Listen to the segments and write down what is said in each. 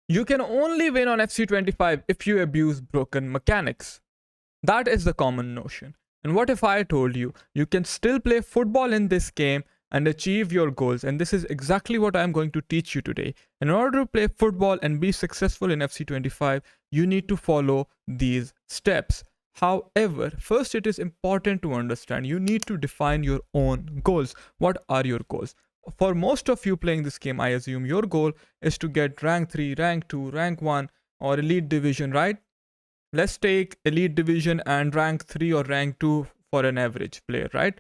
You can only win on FC25 if you abuse broken mechanics. That is the common notion. And what if I told you you can still play football in this game and achieve your goals? And this is exactly what I'm going to teach you today. In order to play football and be successful in FC25, you need to follow these steps. However, first it is important to understand you need to define your own goals. What are your goals? For most of you playing this game, I assume your goal is to get rank 3, rank 2, rank 1, or elite division, right? Let's take elite division and rank 3 or rank 2 for an average player, right?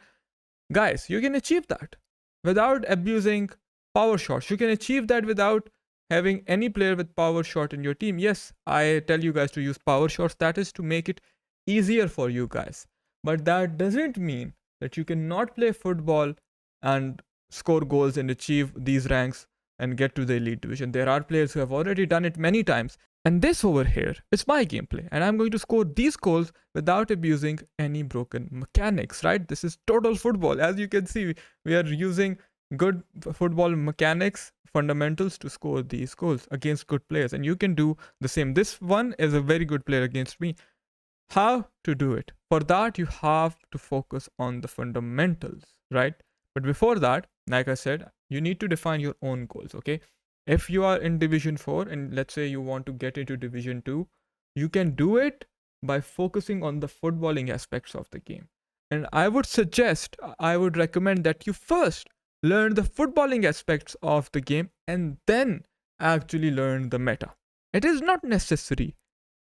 Guys, you can achieve that without abusing power shots. You can achieve that without having any player with power shot in your team. Yes, I tell you guys to use power shots. That is to make it easier for you guys. But that doesn't mean that you cannot play football and score goals and achieve these ranks and get to the elite division. There are players who have already done it many times. And this over here is my gameplay. And I'm going to score these goals without abusing any broken mechanics, right? This is total football. As you can see, we are using good football mechanics, fundamentals to score these goals against good players. And you can do the same. This one is a very good player against me. How to do it? For that, you have to focus on the fundamentals, right? But before that, like I said, you need to define your own goals, okay? If you are in Division 4 and let's say you want to get into Division 2, you can do it by focusing on the footballing aspects of the game. And I would recommend that you first learn the footballing aspects of the game and then actually learn the meta. It is not necessary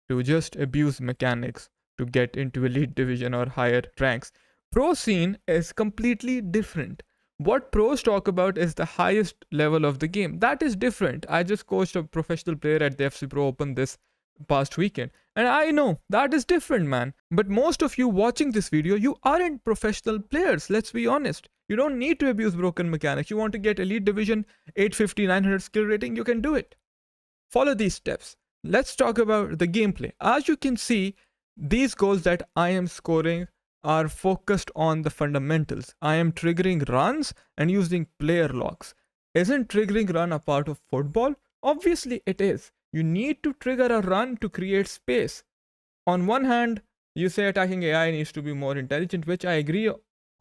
to just abuse mechanics to get into elite division or higher ranks. Pro scene is completely different. What pros talk about is the highest level of the game. That is different. I just coached a professional player at the FC Pro Open this past weekend, and I know that is different, man. But most of you watching this video, you aren't professional players. Let's be honest. You don't need to abuse broken mechanics. You want to get elite division 850, 900 skill rating, you can do it. Follow these steps. Let's talk about the gameplay. As you can see, these goals that I am scoring are focused on the fundamentals. I am triggering runs and using player locks. Isn't triggering run a part of football? Obviously it is. You need to trigger a run to create space. On one hand, you say attacking AI needs to be more intelligent, which I agree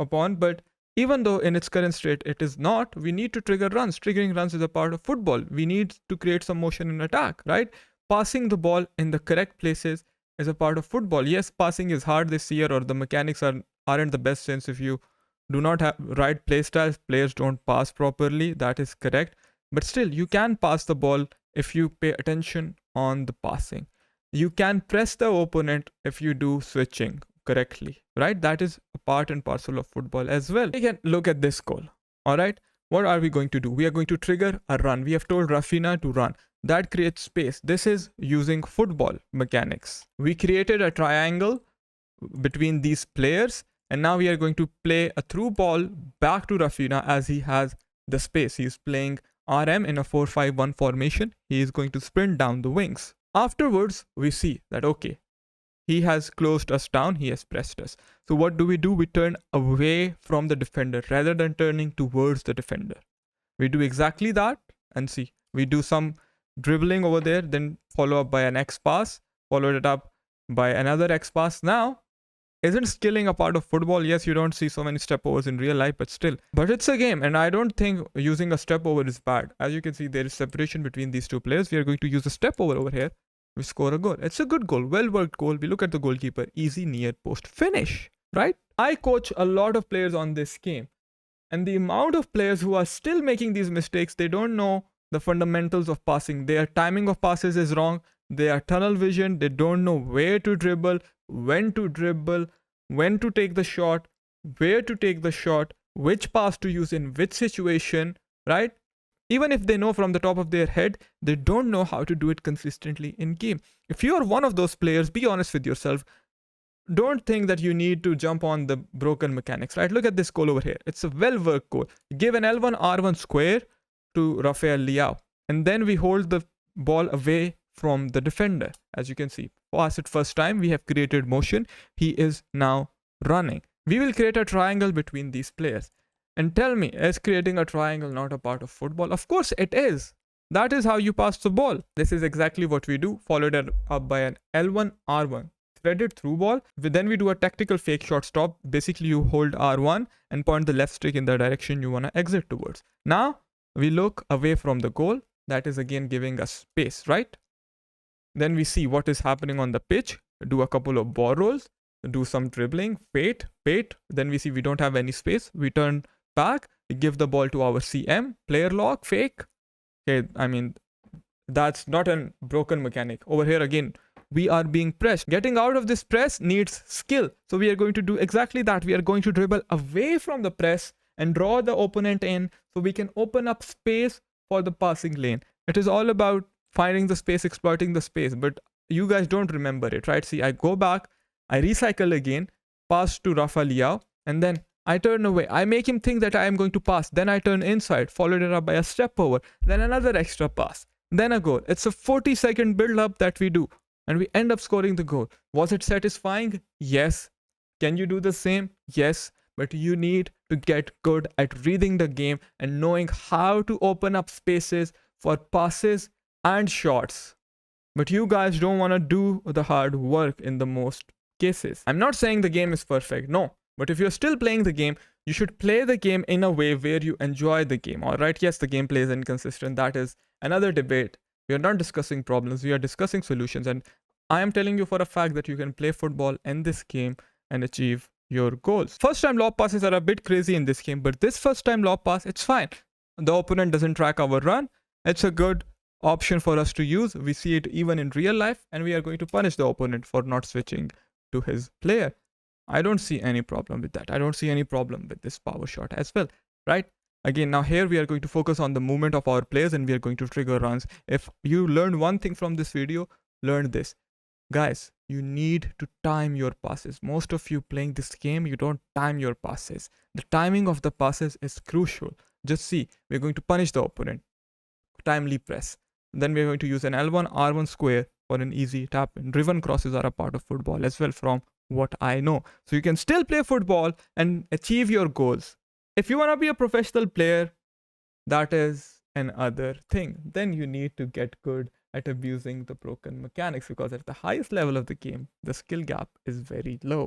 upon, but even though in its current state it is not, we need to trigger runs. Triggering runs is a part of football. We need to create some motion in attack, right? Passing the ball in the correct places is a part of football. Yes, passing is hard this year, or the mechanics aren't the best since if you do not have right play styles, players don't pass properly. That is correct. But still, you can pass the ball if you pay attention on the passing. You can press the opponent if you do switching correctly, right? That is a part and parcel of football as well. We can look at this goal. All right. What are we going to do? We are going to trigger a run. We have told Rafinha to run. That creates space. This is using football mechanics. We created a triangle between these players, and now we are going to play a through ball back to Rafinha as he has the space. He is playing RM in a 4-5-1 formation. He is going to sprint down the wings. Afterwards, we see that okay, he has closed us down, he has pressed us. So what do? We turn away from the defender rather than turning towards the defender. We do exactly that, and see, we do some dribbling over there, then follow up by an X pass, followed it up by another X pass. Now, isn't skilling a part of football? Yes, you don't see so many step overs in real life, but still. But it's a game, and I don't think using a step over is bad. As you can see, there is separation between these two players. We are going to use a step over here. We score a goal. It's a good goal, well worked goal. We look at the goalkeeper, easy near post finish, right? I coach a lot of players on this game, and the amount of players who are still making these mistakes, they don't know the fundamentals of passing. Their timing of passes is wrong. They are tunnel vision. They don't know where to dribble, when to take the shot, where to take the shot, which pass to use in which situation, right? Even if they know from the top of their head, they don't know how to do it consistently in game. If you are one of those players, be honest with yourself. Don't think that you need to jump on the broken mechanics, right? Look at this goal over here. It's a well-worked goal. Give an L1 R1 square to Rafael Leao, and then we hold the ball away from the defender. As you can see, pass it first time, we have created motion. He is now running. We will create a triangle between these players. And tell me, is creating a triangle not a part of football? Of course it is. That is how you pass the ball. This is exactly what we do, followed up by an L1 R1 threaded through ball. Then we do a tactical fake shot stop. Basically, you hold R1 and point the left stick in the direction you want to exit towards. Now we look away from the goal. That is again giving us space, right? Then we see what is happening on the pitch. Do a couple of ball rolls, do some dribbling, fade. Then we see we don't have any space. We turn back, we give the ball to our CM, player lock, fake. Okay, I mean, that's not a broken mechanic. Over here again, we are being pressed. Getting out of this press needs skill. So we are going to do exactly that. We are going to dribble away from the press and draw the opponent in so we can open up space for the passing lane. It is all about finding the space, exploiting the space, but you guys don't remember it, right? See, I go back, I recycle again, pass to Rafa Leao, and then I turn away. I make him think that I am going to pass. Then I turn inside, followed it up by a step over, then another extra pass, then a goal. It's a 40-second build up that we do, and we end up scoring the goal. Was it satisfying? Yes. Can you do the same? Yes. But you need to get good at reading the game and knowing how to open up spaces for passes and shots. But you guys don't want to do the hard work in the most cases. I'm not saying the game is perfect, no. But if you're still playing the game, you should play the game in a way where you enjoy the game. Alright, yes, the gameplay is inconsistent. That is another debate. We are not discussing problems, we are discussing solutions. And I am telling you for a fact that you can play football in this game and achieve your goals. First time lob passes are a bit crazy in this game, but this first time lob pass, it's fine. The opponent doesn't track our run. It's a good option for us to use. We see it even in real life, and we are going to punish the opponent for not switching to his player. I don't see any problem with that. I don't see any problem with this power shot as well, right? Again, now here we are going to focus on the movement of our players and we are going to trigger runs. If you learned one thing from this video, learn this. Guys, you need to time your passes. Most of you playing this game, you don't time your passes. The timing of the passes is crucial. Just see, we're going to punish the opponent. Timely press. Then we're going to use an L1 R1 square for an easy tap in. Driven crosses are a part of football as well from what I know. So you can still play football and achieve your goals. If you want to be a professional player, that is another thing. Then you need to get good at abusing the broken mechanics, because at the highest level of the game, the skill gap is very low.